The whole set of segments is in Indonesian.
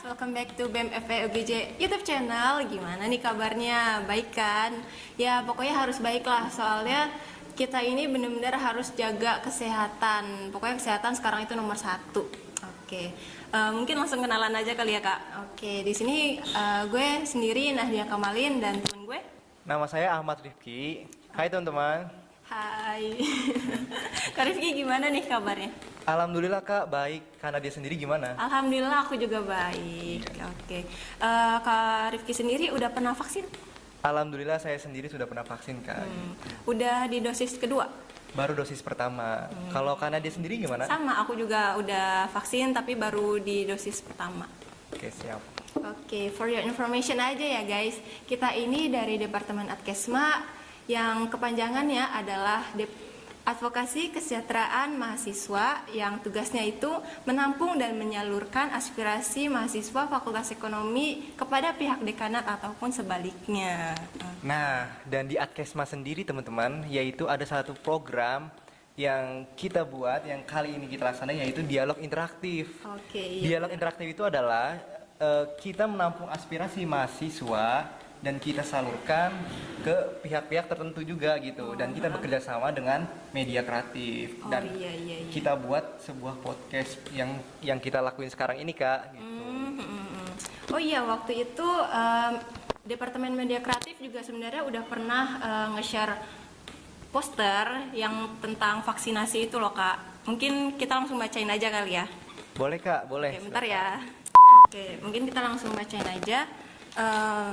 welcome back to BEM FEUGJ YouTube channel. Gimana nih kabarnya? Baik kan? Ya pokoknya harus baik lah, soalnya kita ini benar-benar harus jaga kesehatan. Pokoknya kesehatan sekarang itu nomor satu. Oke, mungkin langsung kenalan aja kali ya kak. Oke, di sini gue sendiri Nahdia Kamalin dan temen gue. Nama saya Ahmad Rifki. Hai teman-teman. Hai. Kak Rifki gimana nih kabarnya? Alhamdulillah kak, baik. Karena dia sendiri gimana? Alhamdulillah aku juga baik. Oke. Kak Rifki sendiri udah pernah vaksin? Alhamdulillah saya sendiri sudah pernah vaksin kak. Udah di dosis kedua? Baru dosis pertama. Kalau karena dia sendiri gimana? Sama, aku juga udah vaksin tapi baru di dosis pertama. Oke, siap. Oke, for your information aja ya guys. Kita ini dari Departemen Adkesma yang kepanjangannya adalah Advokasi Kesejahteraan Mahasiswa, yang tugasnya itu menampung dan menyalurkan aspirasi mahasiswa Fakultas Ekonomi kepada pihak dekanat ataupun sebaliknya. Nah, dan di Adkesma sendiri teman-teman, yaitu ada satu program yang kita buat, yang kali ini kita laksanakan, yaitu dialog interaktif. Oke. Dialog interaktif itu adalah kita menampung aspirasi mahasiswa dan kita salurkan ke pihak-pihak tertentu juga gitu, dan kita bekerja sama dengan media kreatif dan iya. kita buat sebuah podcast yang kita lakuin sekarang ini kak gitu. Oh iya, waktu itu Departemen Media Kreatif juga sebenarnya udah pernah nge-share poster yang tentang vaksinasi itu loh kak. Mungkin kita langsung bacain aja kali ya. Boleh kak, boleh. Oke, bentar ya. Oke, mungkin kita langsung bacain aja.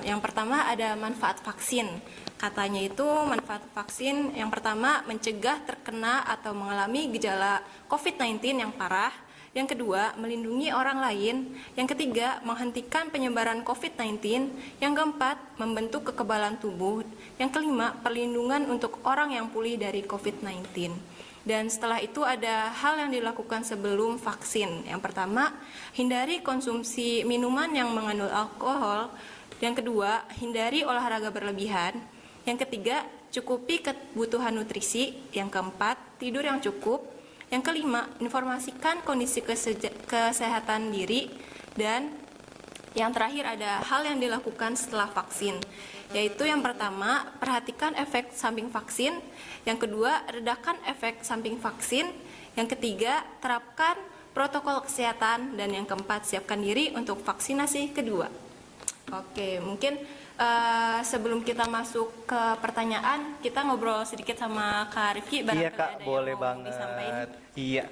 Yang pertama ada manfaat vaksin. Katanya itu manfaat vaksin yang pertama mencegah terkena atau mengalami gejala COVID-19 yang parah. Yang kedua, melindungi orang lain. Yang ketiga, menghentikan penyebaran COVID-19. Yang keempat, membentuk kekebalan tubuh. Yang kelima, perlindungan untuk orang yang pulih dari COVID-19. Dan setelah itu ada hal yang dilakukan sebelum vaksin. Yang pertama, hindari konsumsi minuman yang mengandung alkohol. Yang kedua, hindari olahraga berlebihan. Yang ketiga, cukupi kebutuhan nutrisi. Yang keempat, tidur yang cukup. Yang kelima, informasikan kondisi kesehatan diri. Dan yang terakhir ada hal yang dilakukan setelah vaksin, yaitu yang pertama, perhatikan efek samping vaksin. Yang kedua, redakan efek samping vaksin. Yang ketiga, terapkan protokol kesehatan. Dan yang keempat, siapkan diri untuk vaksinasi kedua. Oke, mungkin sebelum kita masuk ke pertanyaan, kita ngobrol sedikit sama Kak Rifki. Iya kak, boleh banget. Iya,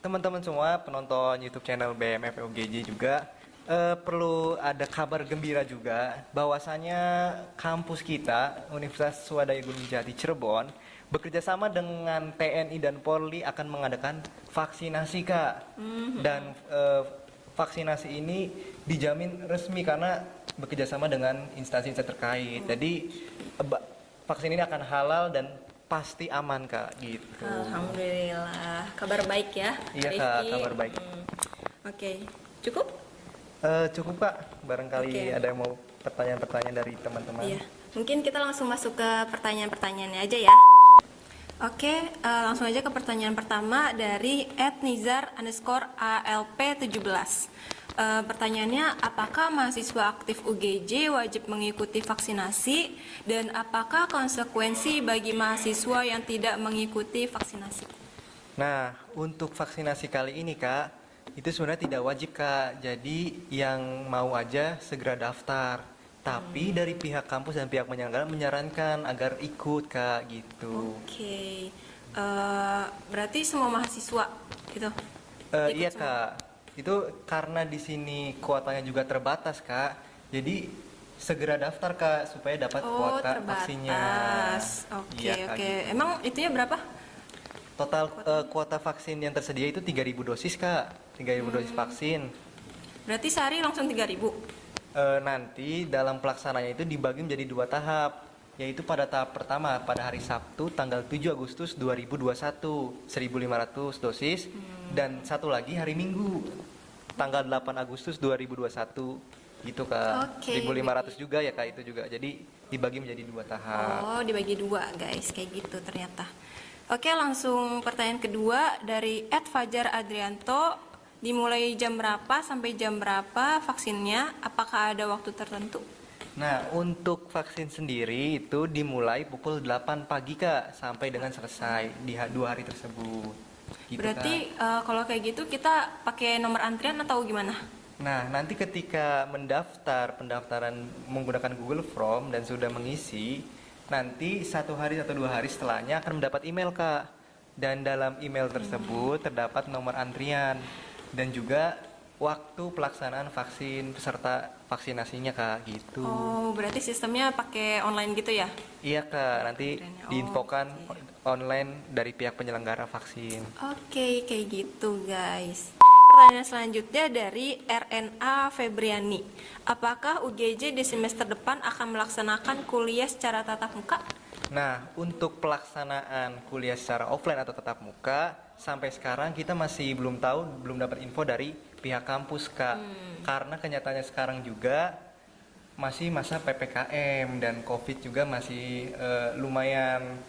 teman-teman semua penonton YouTube channel BEM FEUGJ juga perlu ada kabar gembira juga, bahwasanya kampus kita Universitas Swadaya Gunung Jati Cirebon bekerja sama dengan TNI dan Polri akan mengadakan vaksinasi kak. Dan vaksinasi ini dijamin resmi karena bekerja sama dengan instansi terkait. Jadi vaksin ini akan halal dan pasti aman kak gitu. Alhamdulillah, kabar baik ya. Iya kak, kabar baik. Oke, cukup? Cukup kak, barangkali ada yang mau pertanyaan-pertanyaan dari teman-teman. Iya, mungkin kita langsung masuk ke pertanyaan-pertanyaannya aja ya. Oke, langsung aja ke pertanyaan pertama dari @nizar_alp17. Pertanyaannya, apakah mahasiswa aktif UGJ wajib mengikuti vaksinasi, dan apakah konsekuensi bagi mahasiswa yang tidak mengikuti vaksinasi? Nah, untuk vaksinasi kali ini kak, itu sebenarnya tidak wajib kak. Jadi yang mau aja segera daftar. Tapi dari pihak kampus dan pihak penyelenggara menyarankan agar ikut kak gitu. Oke, berarti semua mahasiswa gitu? Iya kak, itu karena di sini kuotanya juga terbatas kak. Jadi segera daftar kak supaya dapat kuota vaksinnya. Oke, Iya, oke. gitu. Emang itunya berapa? Total kuota vaksin yang tersedia itu 3.000 dosis kak, 3.000 dosis vaksin. Berarti sehari langsung 3.000? Nanti dalam pelaksanaannya itu dibagi menjadi 2 tahap, yaitu pada tahap pertama pada hari Sabtu tanggal 7 Agustus 2021 1.500 dosis, dan satu lagi hari Minggu tanggal 8 Agustus 2021 gitu kak. 1.500 juga ya kak, itu juga, jadi dibagi menjadi 2 tahap. Oh, dibagi 2 guys, kayak gitu ternyata. Oke, langsung pertanyaan kedua dari @fajar_adrianto. Dimulai jam berapa sampai jam berapa vaksinnya? Apakah ada waktu tertentu? Nah, untuk vaksin sendiri itu dimulai pukul 8 pagi Kak sampai dengan selesai di 2 hari tersebut. Gitu, Berarti Kak. kalau kayak gitu kita pakai nomor antrian atau gimana? Nah, nanti ketika pendaftaran menggunakan Google Form dan sudah mengisi, nanti 1 hari atau 2 hari setelahnya akan mendapat email Kak. Dan dalam email tersebut terdapat nomor antrian dan juga waktu pelaksanaan vaksin peserta vaksinasinya Kak, gitu. Oh, berarti sistemnya pakai online gitu ya? Iya Kak, nanti Antriannya. diinfokan Oke. online dari pihak penyelenggara vaksin. Oke, kayak gitu guys. Pertanyaan selanjutnya dari RNA Febriani. Apakah UGJ di semester depan akan melaksanakan kuliah secara tatap muka? Nah, untuk pelaksanaan kuliah secara offline atau tatap muka, sampai sekarang kita masih belum tahu, belum dapat info dari pihak kampus, Kak. Karena kenyataannya sekarang juga masih masa PPKM dan COVID juga masih lumayan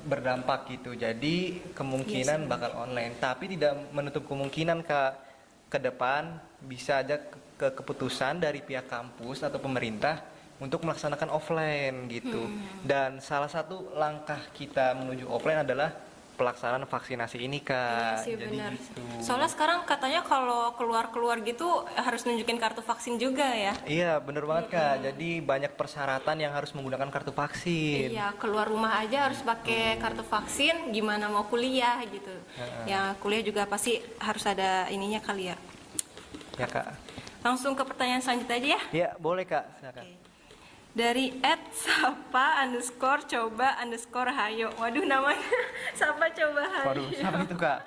berdampak gitu. Jadi kemungkinan Yes, bakal online, tapi tidak menutup kemungkinan, Kak, ke depan bisa aja keputusan dari pihak kampus atau pemerintah untuk melaksanakan offline gitu. Dan salah satu langkah kita menuju offline adalah pelaksanaan vaksinasi ini Iya Kak. sih Jadi benar. gitu. Soalnya sekarang katanya kalau keluar-keluar gitu harus nunjukin kartu vaksin juga ya. Iya bener banget Kak. Jadi banyak persyaratan yang harus menggunakan kartu vaksin. Iya, keluar rumah aja harus pakai kartu vaksin, gimana mau kuliah gitu. Ya, kuliah juga pasti harus ada ininya kali ya. Ya Kak. Langsung ke pertanyaan selanjutnya aja ya. Ya boleh Kak. Silakan. Oke. Dari @sapa_coba_hayo. Waduh namanya Sapa Coba Hayo. Waduh, siapa itu Kak?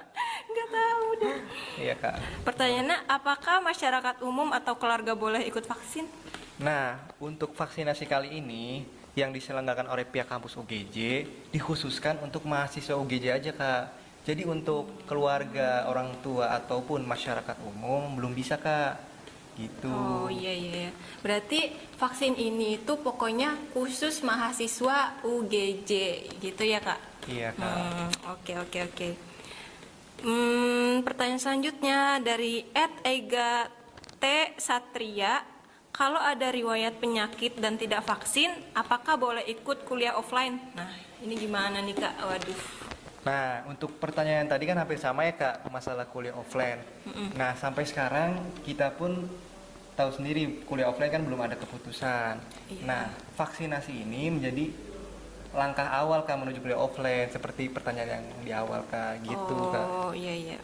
Nggak tahu deh. Iya Kak. Pertanyaannya, apakah masyarakat umum atau keluarga boleh ikut vaksin? Nah, untuk vaksinasi kali ini yang diselenggarakan oleh pihak kampus UGJ dikhususkan untuk mahasiswa UGJ aja Kak. Jadi untuk keluarga, orang tua ataupun masyarakat umum belum bisa Kak. Gitu. Oh iya iya. Iya. Berarti vaksin ini itu pokoknya khusus mahasiswa UGJ gitu ya Kak? Iya Kak. Oke oke oke. Pertanyaan selanjutnya dari @ega T Satria. Kalau ada riwayat penyakit dan tidak vaksin, apakah boleh ikut kuliah offline? Nah, ini gimana nih Kak? Waduh. Nah, untuk pertanyaan tadi kan hampir sama ya Kak, masalah kuliah offline. Nah, sampai sekarang kita pun tahu sendiri kuliah offline kan belum ada keputusan. Iya. Nah, vaksinasi ini menjadi langkah awal Kak menuju kuliah offline seperti pertanyaan yang di awal Kak, gitu Kak. Oh iya iya.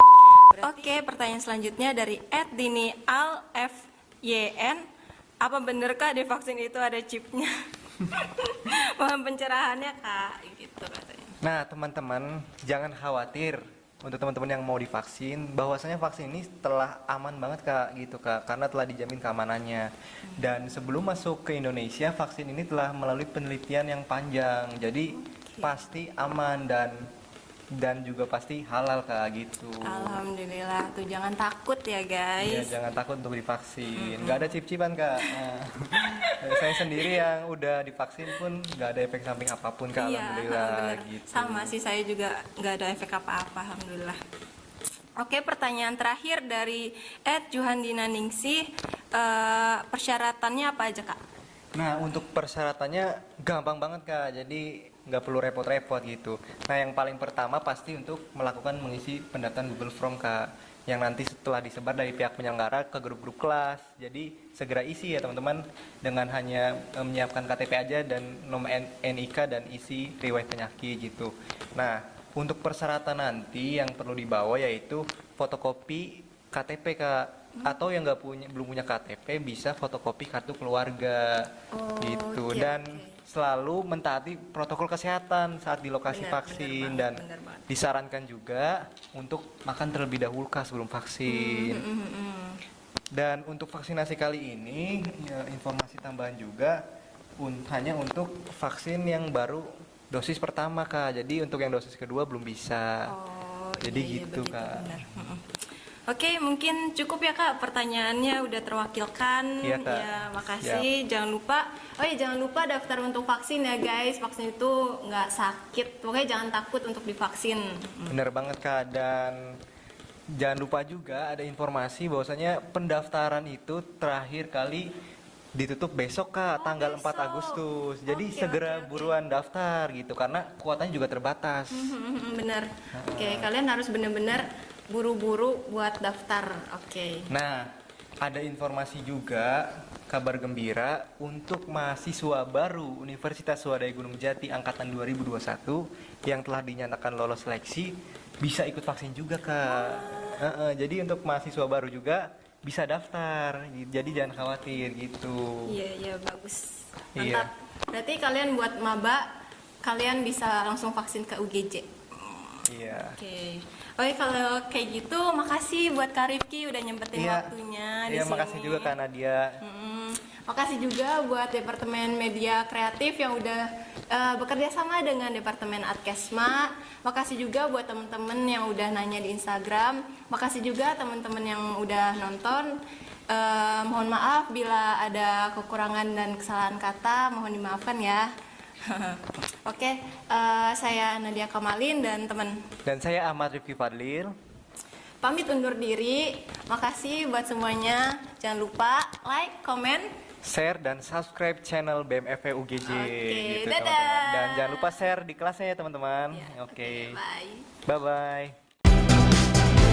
Oke, pertanyaan selanjutnya dari @dini_al_f_y_n. Apa bener Kak di vaksin itu ada chipnya? Mohon pencerahannya Kak, gitu katanya. Nah, teman-teman, jangan khawatir untuk teman-teman yang mau divaksin, bahwasanya vaksin ini telah aman banget Kak, gitu Kak, karena telah dijamin keamanannya. Dan sebelum masuk ke Indonesia, vaksin ini telah melalui penelitian yang panjang. Jadi pasti aman dan juga pasti halal Kak, gitu. Alhamdulillah, tuh jangan takut ya Iya, guys. jangan takut untuk divaksin. Nggak ada cip-cipan Kak. Nah, saya sendiri yang udah divaksin pun nggak ada efek samping apapun Kak, Iya, alhamdulillah. bener. Gitu. Sama sih saya juga nggak ada efek apa-apa, alhamdulillah. Oke, pertanyaan terakhir dari @juhandina Ningsih. Persyaratannya apa aja Kak? Nah, untuk persyaratannya gampang banget Kak, jadi nggak perlu repot-repot gitu. Nah, yang paling pertama pasti untuk melakukan mengisi pendaftaran Google Form Kak, yang nanti setelah disebar dari pihak penyelenggara ke grup-grup kelas. Jadi segera isi ya teman-teman, dengan hanya menyiapkan KTP aja dan nomor NIK dan isi riwayat penyakit gitu. Nah, untuk persyaratan nanti yang perlu dibawa yaitu fotokopi KTP Kak, atau yang belum punya KTP bisa fotokopi kartu keluarga gitu. Oke, Dan oke. selalu mentaati protokol kesehatan saat di lokasi Benar, vaksin benar dan banget, benar banget. disarankan juga untuk makan terlebih dahulu Kak sebelum vaksin. Dan untuk vaksinasi kali ini ya, informasi tambahan juga hanya untuk vaksin yang baru dosis pertama Kak. Jadi untuk yang dosis kedua belum bisa. Oh, Jadi iya, iya, gitu begitu, Kak. benar. Oke, mungkin cukup ya Kak, pertanyaannya udah terwakilkan. Iya, Kak. Ya, makasih. Jangan lupa, jangan lupa daftar untuk vaksin ya guys. Vaksin itu nggak sakit, pokoknya jangan takut untuk divaksin. Bener banget Kak, dan jangan lupa juga ada informasi bahwasanya pendaftaran itu terakhir kali ditutup besok Kak, tanggal 4 besok. Agustus. Jadi Oke, segera oke. buruan daftar gitu karena kuotanya juga terbatas. Bener. Oke, kalian harus bener-bener buru-buru buat daftar. Oke. Nah, ada informasi juga kabar gembira untuk mahasiswa baru Universitas Swadaya Gunung Jati angkatan 2021 yang telah dinyatakan lolos seleksi bisa ikut vaksin juga Kak. Jadi untuk mahasiswa baru juga bisa daftar. Jadi jangan khawatir gitu. Iya, iya, bagus. Iya. Mantap. Berarti kalian buat maba, kalian bisa langsung vaksin ke UGJ. Iya. Oke. Oke, kalau kayak gitu makasih buat Kak Rifki udah nyempetin Iya. waktunya di Iya, sini. makasih juga Kak Nadia. Makasih juga buat Departemen Media Kreatif yang udah bekerja sama dengan Departemen Adkesma. Makasih juga buat teman-teman yang udah nanya di Instagram. Makasih juga teman-teman yang udah nonton. Mohon maaf bila ada kekurangan dan kesalahan kata, mohon dimaafkan ya. Oke, saya Nadia Kamalin dan teman Dan saya Ahmad Rifki Fadlil. pamit undur diri. Makasih buat semuanya. Jangan lupa like, comment. Share dan subscribe channel BMFP UGJ Oke, gitu dadah. teman-teman. Dan jangan lupa share di kelasnya ya teman-teman. Oke. Bye. Bye bye.